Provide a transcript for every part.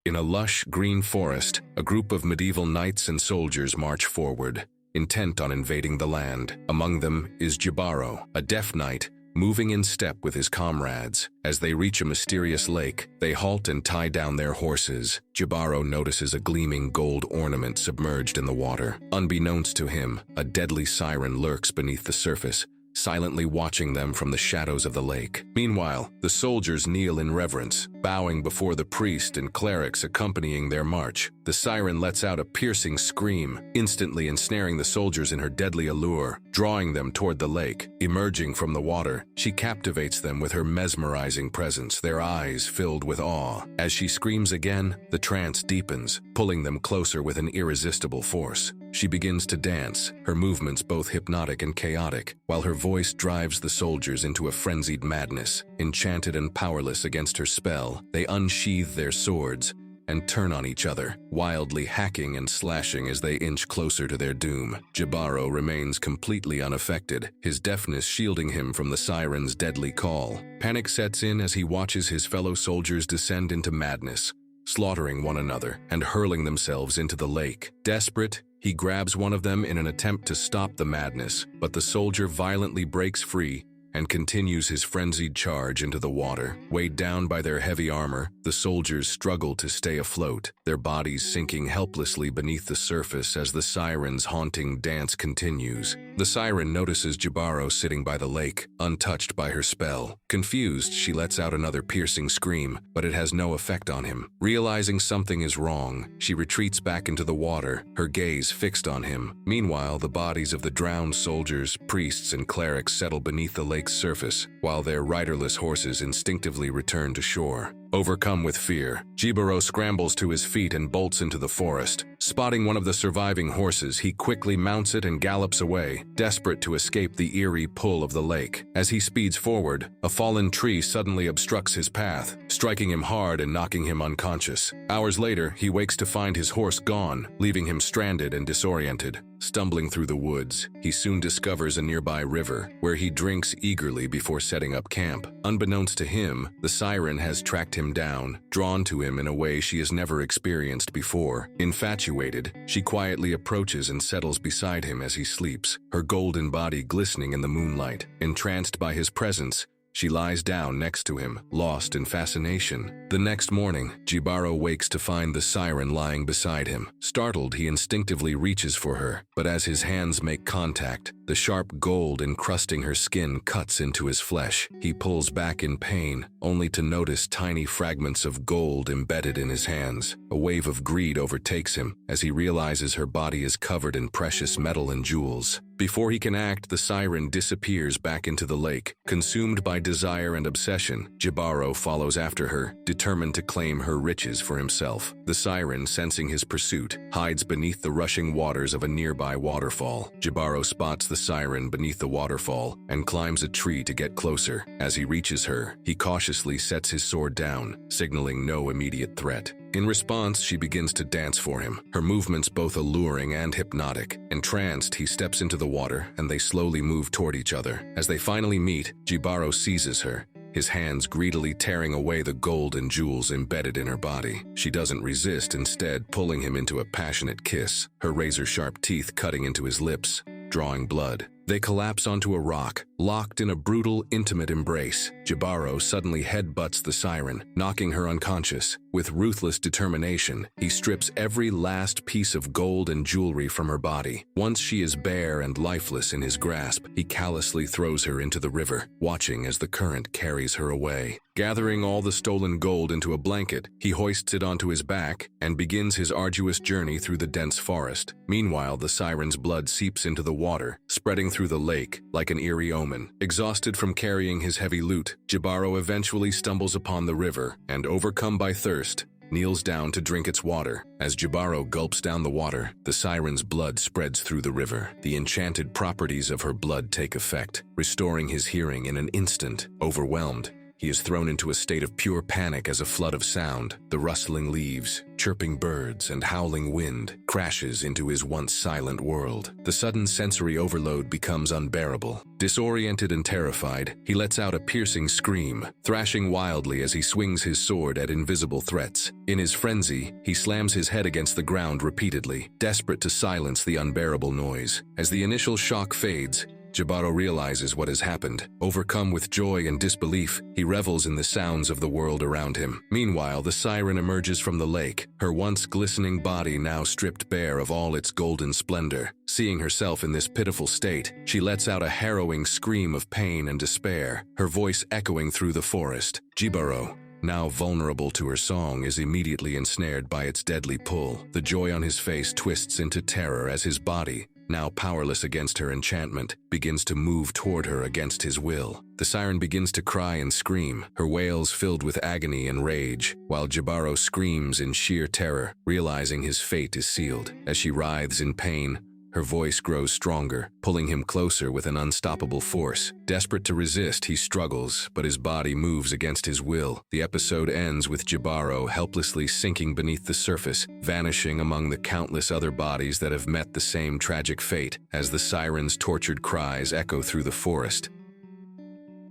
In a lush, green forest, a group of medieval knights and soldiers march forward, intent on invading the land. Among them is Jibaro, a deaf knight, moving in step with his comrades. As they reach a mysterious lake, they halt and tie down their horses. Jibaro notices a gleaming gold ornament submerged in the water. Unbeknownst to him, a deadly siren lurks beneath the surface, silently watching them from the shadows of the lake. Meanwhile, the soldiers kneel in reverence, bowing before the priest and clerics accompanying their march. The siren lets out a piercing scream, instantly ensnaring the soldiers in her deadly allure, drawing them toward the lake. Emerging from the water, she captivates them with her mesmerizing presence, their eyes filled with awe. As she screams again, the trance deepens, pulling them closer with an irresistible force. She begins to dance, her movements both hypnotic and chaotic, while her voice drives the soldiers into a frenzied madness. Enchanted and powerless against her spell, they unsheathe their swords and turn on each other, wildly hacking and slashing as they inch closer to their doom. Jibaro remains completely unaffected, his deafness shielding him from the siren's deadly call. Panic sets in as he watches his fellow soldiers descend into madness, slaughtering one another and hurling themselves into the lake. Desperate, he grabs one of them in an attempt to stop the madness, but the soldier violently breaks free and continues his frenzied charge into the water. Weighed down by their heavy armor, the soldiers struggle to stay afloat, their bodies sinking helplessly beneath the surface as the siren's haunting dance continues. The siren notices Jibaro sitting by the lake, untouched by her spell. Confused, she lets out another piercing scream, but it has no effect on him. Realizing something is wrong, she retreats back into the water, her gaze fixed on him. Meanwhile, the bodies of the drowned soldiers, priests, and clerics settle beneath the lake's surface, while their riderless horses instinctively return to shore. Overcome with fear, Jibaro scrambles to his feet and bolts into the forest. Spotting one of the surviving horses, he quickly mounts it and gallops away, desperate to escape the eerie pull of the lake. As he speeds forward, a fallen tree suddenly obstructs his path, striking him hard and knocking him unconscious. Hours later, he wakes to find his horse gone, leaving him stranded and disoriented. Stumbling through the woods, he soon discovers a nearby river, where he drinks eagerly before setting up camp. Unbeknownst to him, the siren has tracked him down, drawn to him in a way she has never experienced before. Infatuated, she quietly approaches and settles beside him as he sleeps, her golden body glistening in the moonlight. Entranced by his presence, she lies down next to him, lost in fascination. The next morning, Jibaro wakes to find the siren lying beside him. Startled, he instinctively reaches for her, but as his hands make contact, the sharp gold encrusting her skin cuts into his flesh. He pulls back in pain, only to notice tiny fragments of gold embedded in his hands. A wave of greed overtakes him as he realizes her body is covered in precious metal and jewels. Before he can act, the siren disappears back into the lake. Consumed by desire and obsession, Jibaro follows after her, determined to claim her riches for himself. The siren, sensing his pursuit, hides beneath the rushing waters of a nearby waterfall. Jibaro spots the siren beneath the waterfall and climbs a tree to get closer. As he reaches her, he cautiously sets his sword down, signaling no immediate threat. In response, she begins to dance for him, her movements both alluring and hypnotic. Entranced, he steps into the water, and they slowly move toward each other. As they finally meet, Jibaro seizes her, his hands greedily tearing away the gold and jewels embedded in her body. She doesn't resist, instead pulling him into a passionate kiss, her razor-sharp teeth cutting into his lips, drawing blood. They collapse onto a rock, locked in a brutal, intimate embrace. Jibaro suddenly headbutts the siren, knocking her unconscious. With ruthless determination, he strips every last piece of gold and jewelry from her body. Once she is bare and lifeless in his grasp, he callously throws her into the river, watching as the current carries her away. Gathering all the stolen gold into a blanket, he hoists it onto his back and begins his arduous journey through the dense forest. Meanwhile, the siren's blood seeps into the water, spreading through the lake like an eerie omen. Exhausted from carrying his heavy loot, Jibaro eventually stumbles upon the river and, overcome by thirst, kneels down to drink its water. As Jibaro gulps down the water, the siren's blood spreads through the river. The enchanted properties of her blood take effect, restoring his hearing in an instant. Overwhelmed, he is thrown into a state of pure panic as a flood of sound, the rustling leaves, chirping birds and howling wind crashes into his once silent world. The sudden sensory overload becomes unbearable. Disoriented and terrified, he lets out a piercing scream, thrashing wildly as he swings his sword at invisible threats. In his frenzy, he slams his head against the ground repeatedly, desperate to silence the unbearable noise. As the initial shock fades, Jibaro realizes what has happened. Overcome with joy and disbelief, he revels in the sounds of the world around him. Meanwhile, the Siren emerges from the lake, her once glistening body now stripped bare of all its golden splendor. Seeing herself in this pitiful state, she lets out a harrowing scream of pain and despair, her voice echoing through the forest. Jibaro, now vulnerable to her song, is immediately ensnared by its deadly pull. The joy on his face twists into terror as his body, now powerless against her enchantment, begins to move toward her against his will. The Siren begins to cry and scream, her wails filled with agony and rage, while Jibaro screams in sheer terror, realizing his fate is sealed. As she writhes in pain, her voice grows stronger, pulling him closer with an unstoppable force. Desperate to resist, he struggles, but his body moves against his will. The episode ends with Jibaro helplessly sinking beneath the surface, vanishing among the countless other bodies that have met the same tragic fate, as the Siren's tortured cries echo through the forest.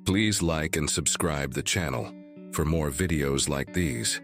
Please like and subscribe the channel for more videos like these.